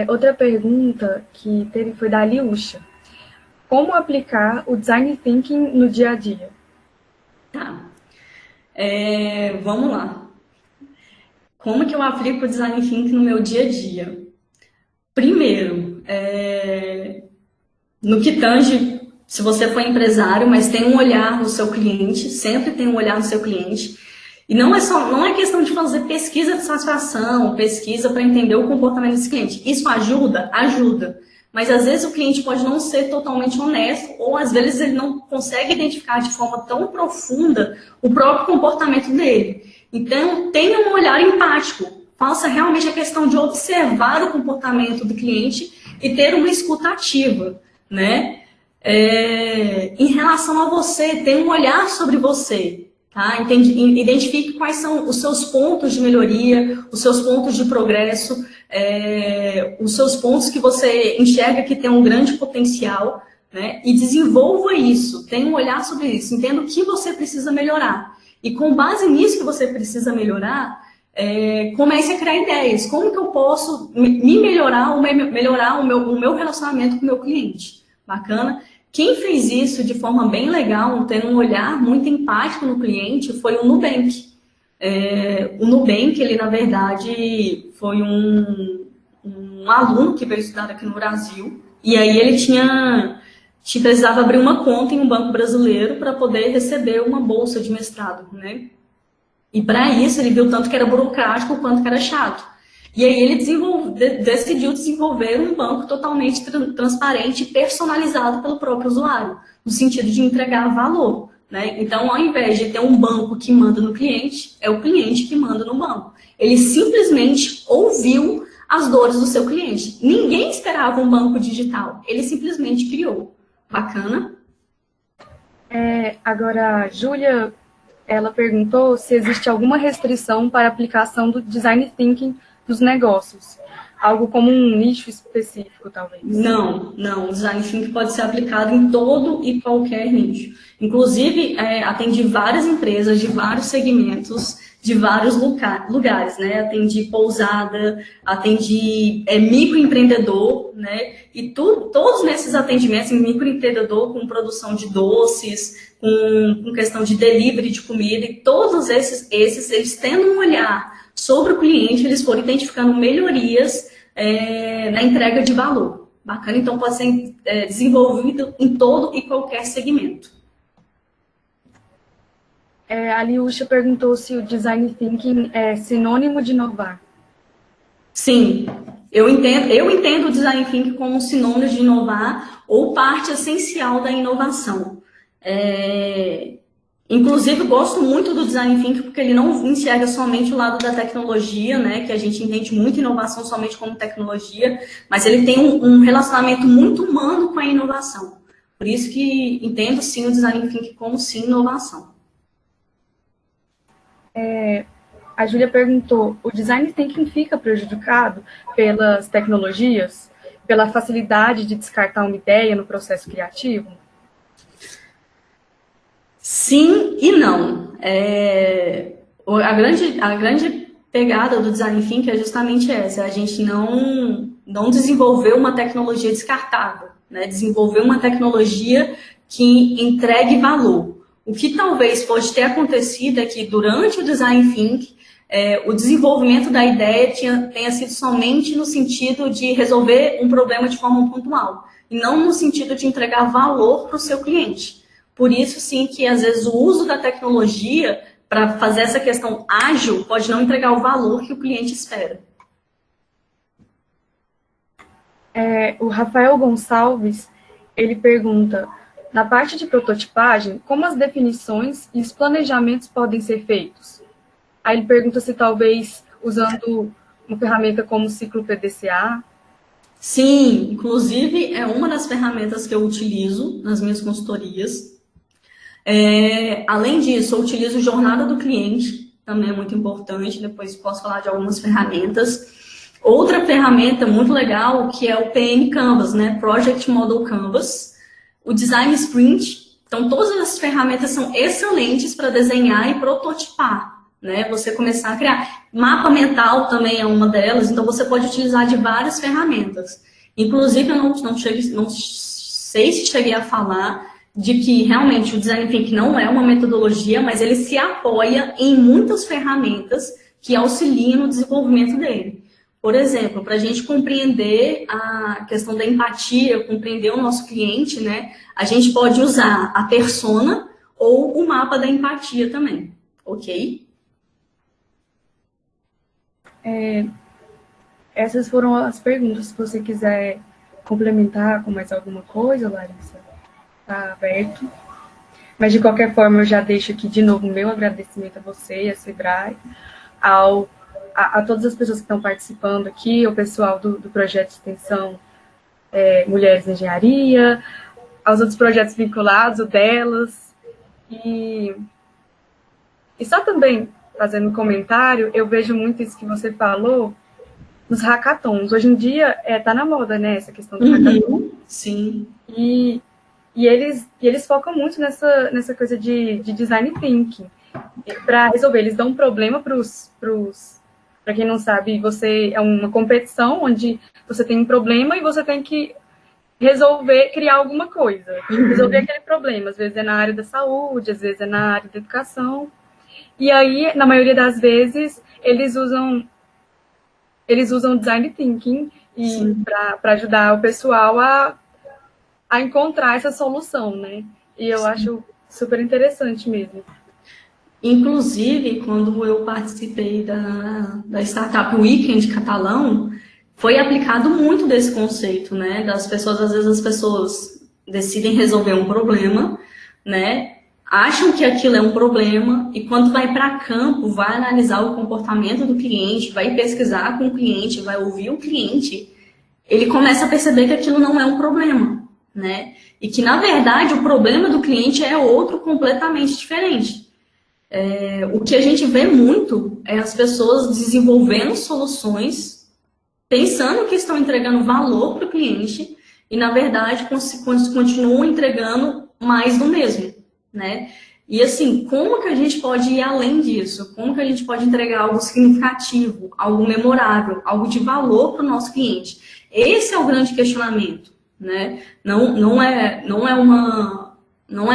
Outra pergunta que teve foi da Liúcha. Como aplicar o Design Thinking no dia a dia? Tá. Vamos lá. Como que eu aplico o Design Thinking no meu dia a dia? Primeiro, no que tange, se você for empresário, mas tem um olhar no seu cliente, sempre tem um olhar no seu cliente. E não é questão de fazer pesquisa de satisfação, pesquisa para entender o comportamento desse cliente. Isso ajuda? Ajuda. Mas às vezes o cliente pode não ser totalmente honesto, ou às vezes ele não consegue identificar de forma tão profunda o próprio comportamento dele. Então, tenha um olhar empático. Faça realmente a questão de observar o comportamento do cliente e ter uma escuta ativa, né? Em relação a você, tenha um olhar sobre você. Tá? Identifique quais são os seus pontos de melhoria, os seus pontos de progresso, os seus pontos que você enxerga que tem um grande potencial, né? E desenvolva isso, tenha um olhar sobre isso, entenda o que você precisa melhorar. E com base nisso que você precisa melhorar, comece a criar ideias. Como que eu posso me melhorar ou melhorar o meu relacionamento com o meu cliente? Bacana? Quem fez isso de forma bem legal, tendo um olhar muito empático no cliente, foi o Nubank. O Nubank, ele, na verdade, foi um aluno que veio estudar aqui no Brasil, e aí ele precisava abrir uma conta em um banco brasileiro para poder receber uma bolsa de mestrado, né? E para isso ele viu tanto que era burocrático quanto que era chato. E aí ele decidiu desenvolver um banco totalmente transparente e personalizado pelo próprio usuário, no sentido de entregar valor, né? Então, ao invés de ter um banco que manda no cliente, é o cliente que manda no banco. Ele simplesmente ouviu as dores do seu cliente. Ninguém esperava um banco digital, ele simplesmente criou. Bacana? Agora, a Júlia, ela perguntou se existe alguma restrição para a aplicação do Design Thinking nos negócios. Algo como um nicho específico, talvez. Não. O Design Thinking pode ser aplicado em todo e qualquer nicho. Inclusive, atendi várias empresas de vários segmentos, de vários lugares, né? Atendi pousada, atendi microempreendedor, né? E todos nesses atendimentos, microempreendedor com produção de doces, com questão de delivery de comida, e todos esses eles tendo um olhar sobre o cliente, eles foram identificando melhorias na entrega de valor. Bacana, então pode ser desenvolvido em todo e qualquer segmento. A Liúcha perguntou se o Design Thinking é sinônimo de inovar. Sim, eu entendo o Design Thinking como um sinônimo de inovar ou parte essencial da inovação. Inclusive, eu gosto muito do Design Thinking porque ele não enxerga somente o lado da tecnologia, né, que a gente entende muito inovação somente como tecnologia, mas ele tem um relacionamento muito humano com a inovação. Por isso que entendo, sim, o Design Thinking como, sim, inovação. A Júlia perguntou, o Design Thinking fica prejudicado pelas tecnologias, pela facilidade de descartar uma ideia no processo criativo? Sim e não. A grande pegada do Design Thinking é justamente essa, a gente não desenvolver uma tecnologia descartável, né? Desenvolver uma tecnologia que entregue valor. O que talvez pode ter acontecido é que durante o Design Thinking, o desenvolvimento da ideia tenha sido somente no sentido de resolver um problema de forma pontual, e não no sentido de entregar valor para o seu cliente. Por isso, sim, que às vezes o uso da tecnologia para fazer essa questão ágil pode não entregar o valor que o cliente espera. O Rafael Gonçalves, ele pergunta, na parte de prototipagem, como as definições e os planejamentos podem ser feitos? Aí ele pergunta se talvez usando uma ferramenta como o ciclo PDCA. Sim, inclusive é uma das ferramentas que eu utilizo nas minhas consultorias. Além disso, eu utilizo Jornada do Cliente, também é muito importante, depois posso falar de algumas ferramentas. Outra ferramenta muito legal que é o PM Canvas, né? Project Model Canvas. O Design Sprint. Então, todas as ferramentas são excelentes para desenhar e prototipar, né? Você começar a criar. Mapa mental também é uma delas, então você pode utilizar de várias ferramentas. Inclusive, eu não sei se cheguei a falar de que realmente o Design Thinking não é uma metodologia, mas ele se apoia em muitas ferramentas que auxiliam no desenvolvimento dele. Por exemplo, para a gente compreender a questão da empatia, compreender o nosso cliente, né? A gente pode usar a persona ou o mapa da empatia também, ok? Essas foram as perguntas. Se você quiser complementar com mais alguma coisa, Larissa, está aberto. Mas, de qualquer forma, eu já deixo aqui de novo o meu agradecimento a você e a Sebrae, a todas as pessoas que estão participando aqui, o pessoal do projeto de extensão Mulheres na Engenharia, aos outros projetos vinculados, o delas. E só também, fazendo um comentário, eu vejo muito isso que você falou nos hackathons. Hoje em dia está na moda, né, essa questão do hackathon. Sim. E eles focam muito nessa coisa de design thinking. Para resolver, eles dão um problema para quem não sabe, você é uma competição onde você tem um problema e você tem que criar alguma coisa, resolver aquele problema. Às vezes é na área da saúde, às vezes é na área da educação. E aí, na maioria das vezes, eles usam design thinking para ajudar o pessoal a encontrar essa solução, né? E eu acho super interessante mesmo. Inclusive, quando eu participei da Startup Weekend Catalão, foi aplicado muito desse conceito, né? Das pessoas, às vezes as pessoas decidem resolver um problema, né? Acham que aquilo é um problema e quando vai para campo, vai analisar o comportamento do cliente, vai pesquisar com o cliente, vai ouvir o cliente, ele começa a perceber que aquilo não é um problema, né? E que, na verdade, o problema do cliente é outro completamente diferente. O que a gente vê muito é as pessoas desenvolvendo soluções, pensando que estão entregando valor para o cliente e, na verdade, continuam entregando mais do mesmo, né? E, assim, como que a gente pode ir além disso? Como que a gente pode entregar algo significativo, algo memorável, algo de valor para o nosso cliente? Esse é o grande questionamento, né? Não é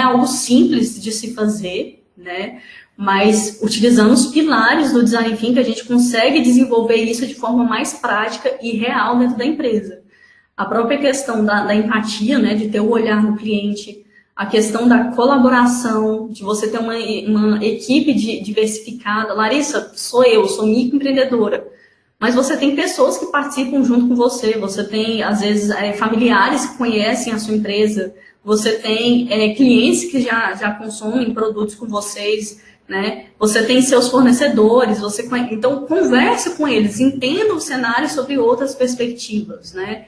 algo simples de se fazer, né? Mas utilizando os pilares do Design Thinking, a gente consegue desenvolver isso de forma mais prática e real dentro da empresa. A própria questão da empatia, né, de ter o olhar no cliente, a questão da colaboração, de você ter uma equipe diversificada. Larissa, sou microempreendedora, mas você tem pessoas que participam junto com você tem, às vezes, familiares que conhecem a sua empresa, você tem clientes que já consomem produtos com vocês, né? Você tem seus fornecedores, então converse com eles, entenda o cenário sobre outras perspectivas, né?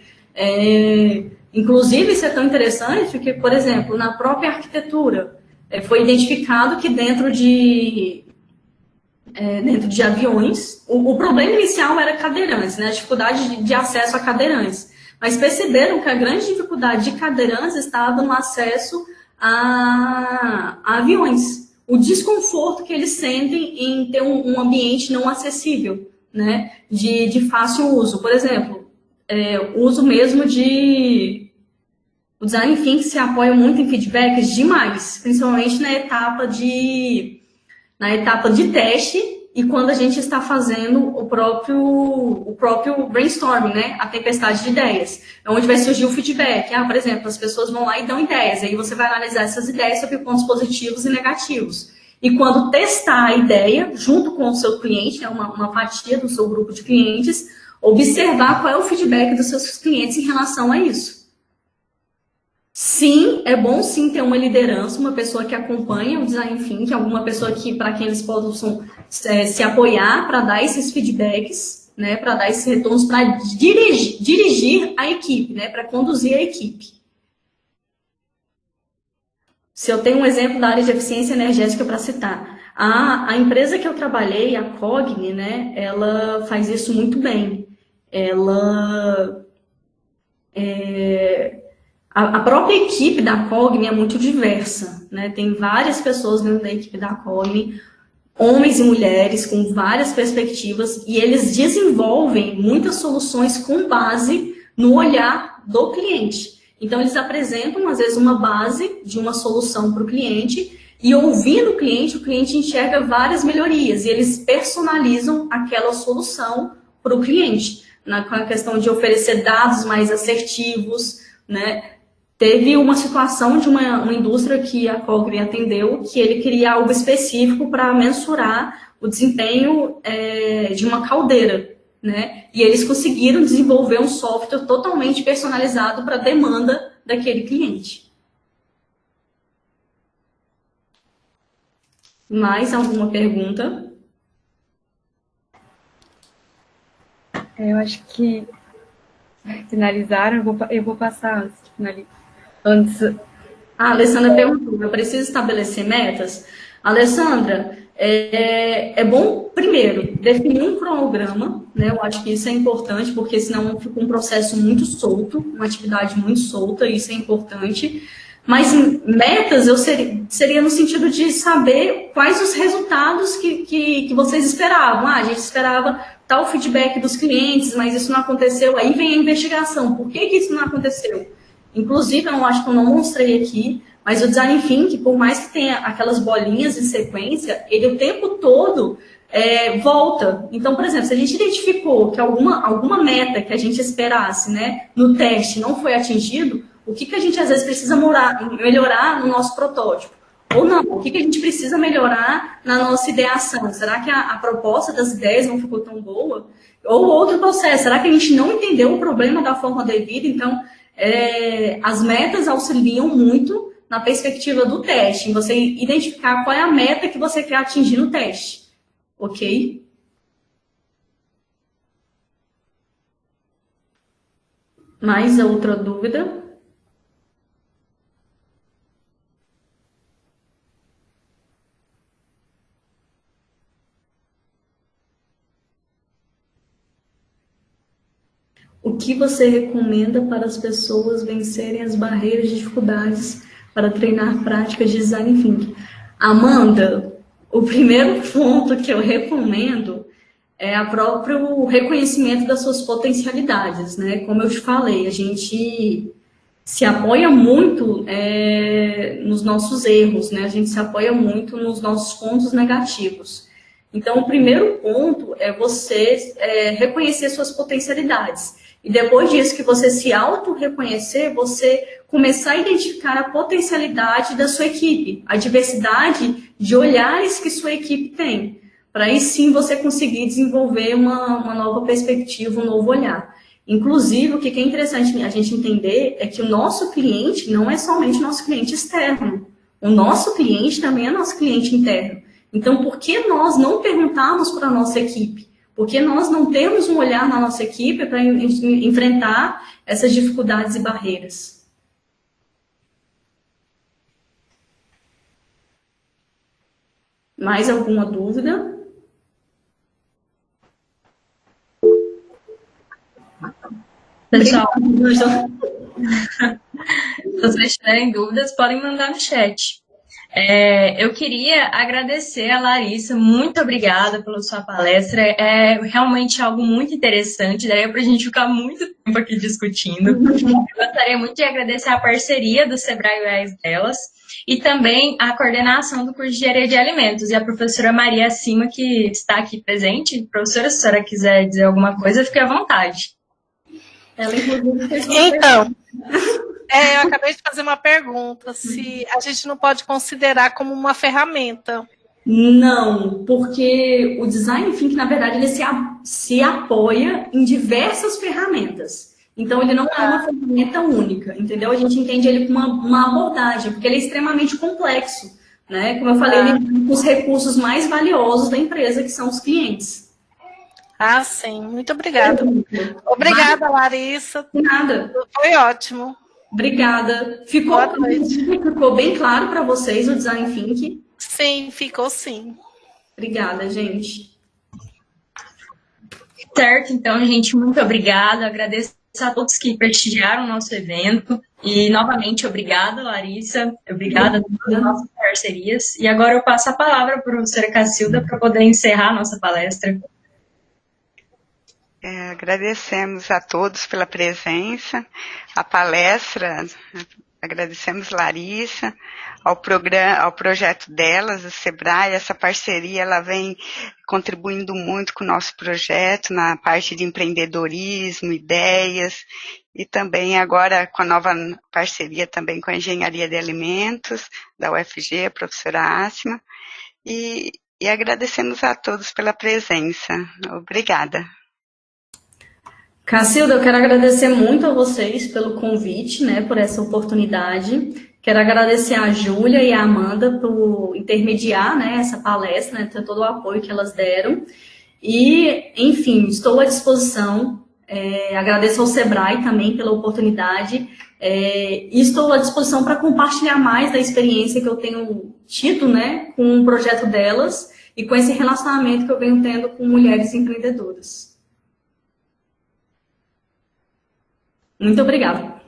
Inclusive, isso é tão interessante que, por exemplo, na própria arquitetura, foi identificado que dentro de aviões, o problema inicial era cadeirantes, né? A dificuldade de acesso a cadeirantes. Mas perceberam que a grande dificuldade de cadeirantes estava no acesso a aviões. O desconforto que eles sentem em ter um ambiente não acessível, né? De fácil uso. Por exemplo, o uso mesmo o Design Thinking se apoia muito em feedbacks demais, principalmente na etapa de teste e quando a gente está fazendo o próprio brainstorming, né? A tempestade de ideias, onde vai surgir o feedback. Por exemplo, as pessoas vão lá e dão ideias, aí você vai analisar essas ideias sobre pontos positivos e negativos. E quando testar a ideia, junto com o seu cliente, né, uma fatia do seu grupo de clientes, observar qual é o feedback dos seus clientes em relação a isso. Sim, é bom sim ter uma liderança, uma pessoa que acompanha o Design Thinking, alguma pessoa para quem eles possam se apoiar para dar esses feedbacks, né, para dar esses retornos, para dirigir a equipe, né, para conduzir a equipe. Se eu tenho um exemplo da área de eficiência energética para citar, a empresa que eu trabalhei, a Cogni, né, ela faz isso muito bem. A própria equipe da Cogni é muito diversa, né? Tem várias pessoas dentro da equipe da Cogni, homens e mulheres com várias perspectivas, e eles desenvolvem muitas soluções com base no olhar do cliente. Então, eles apresentam, às vezes, uma base de uma solução para o cliente, e ouvindo o cliente enxerga várias melhorias, e eles personalizam aquela solução para o cliente, com a questão de oferecer dados mais assertivos, né? Teve uma situação de uma indústria que a Cogni atendeu, que ele queria algo específico para mensurar o desempenho de uma caldeira, né? E eles conseguiram desenvolver um software totalmente personalizado para a demanda daquele cliente. Mais alguma pergunta? Eu acho que finalizaram, eu vou passar antes de finalizar. A Alessandra perguntou, eu preciso estabelecer metas? Alessandra, é bom, primeiro, definir um cronograma, né? Eu acho que isso é importante, porque senão fica um processo muito solto, uma atividade muito solta, isso é importante. Mas metas seria no sentido de saber quais os resultados que vocês esperavam. A gente esperava tal feedback dos clientes, mas isso não aconteceu. Aí vem a investigação. Por que isso não aconteceu? Inclusive, eu acho que eu não mostrei aqui, Mas o design thinking, por mais que tenha aquelas bolinhas de sequência, ele o tempo todo volta. Então, por exemplo, se a gente identificou que alguma meta que a gente esperasse, né, no teste não foi atingido, o que a gente às vezes precisa melhorar no nosso protótipo? Ou não, o que a gente precisa melhorar na nossa ideação? Será que a proposta das ideias não ficou tão boa? Ou outro processo, será que a gente não entendeu o problema da forma devida? Então, as metas auxiliam muito na perspectiva do teste, em você identificar qual é a meta que você quer atingir no teste. Ok? Mais outra dúvida? O que você recomenda para as pessoas vencerem as barreiras e dificuldades para treinar práticas de design thinking? Amanda, o primeiro ponto que eu recomendo é o próprio reconhecimento das suas potencialidades, né? Como eu te falei, a gente se apoia muito nos nossos erros, né? A gente se apoia muito nos nossos pontos negativos. Então, o primeiro ponto é você reconhecer suas potencialidades. E depois disso, que você se auto-reconhecer, você começar a identificar a potencialidade da sua equipe, a diversidade de olhares que sua equipe tem, para aí sim você conseguir desenvolver uma nova perspectiva, um novo olhar. Inclusive, o que é interessante a gente entender é que o nosso cliente não é somente nosso cliente externo. O nosso cliente também é nosso cliente interno. Então, por que nós não perguntarmos para a nossa equipe? Por que nós não temos um olhar na nossa equipe para enfrentar essas dificuldades e barreiras? Mais alguma dúvida? Pessoal, se vocês tiverem dúvidas, podem mandar no chat. Eu queria agradecer a Larissa, muito obrigada pela sua palestra, é realmente algo muito interessante, daí é para a gente ficar muito tempo aqui discutindo. Eu gostaria muito de agradecer a parceria do Sebrae UES delas e também a coordenação do curso de Engenharia de Alimentos e a professora Maria Acima, que está aqui presente. Professora, se a senhora quiser dizer alguma coisa, fique à vontade. Ela, inclusive, fez uma Então, eu acabei de fazer uma pergunta, se a gente não pode considerar como uma ferramenta. Não, porque o Design Thinking, na verdade, ele se apoia em diversas ferramentas. Então, ele não é uma ferramenta única, entendeu? A gente entende ele como uma abordagem, porque ele é extremamente complexo, né? Como eu falei, ele tem os recursos mais valiosos da empresa, que são os clientes. Ah, sim. Muito obrigada. Obrigada, Larissa. Nada. Foi ótimo. Obrigada. Ficou bem claro para vocês o Design Thinking? Sim, ficou sim. Obrigada, gente. Certo, então, gente, muito obrigada. Agradeço a todos que prestigiaram o nosso evento. E, novamente, obrigada, Larissa. Obrigada a todas as nossas parcerias. E agora eu passo a palavra para a professora Cacilda para poder encerrar a nossa palestra. Agradecemos a todos pela presença, a palestra, agradecemos Larissa, ao projeto delas, o Sebrae, essa parceria, ela vem contribuindo muito com o nosso projeto, na parte de empreendedorismo, ideias, e também agora com a nova parceria também com a Engenharia de Alimentos, da UFG, a professora Acima, e agradecemos a todos pela presença. Obrigada. Cacilda, eu quero agradecer muito a vocês pelo convite, né, por essa oportunidade. Quero agradecer a Júlia e a Amanda por intermediar, né, essa palestra, né, todo o apoio que elas deram. E, enfim, estou à disposição. Agradeço ao Sebrae também pela oportunidade. E estou à disposição para compartilhar mais da experiência que eu tenho tido, né, com o projeto delas e com esse relacionamento que eu venho tendo com mulheres empreendedoras. Muito obrigada.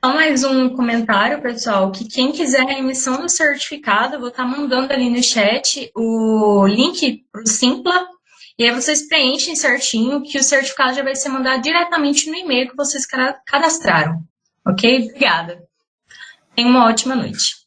Só mais um comentário, pessoal, que quem quiser a emissão do certificado, eu vou estar mandando ali no chat o link para o Simpla, e aí vocês preenchem certinho, que o certificado já vai ser mandado diretamente no e-mail que vocês cadastraram. Ok? Obrigada. Tenha uma ótima noite.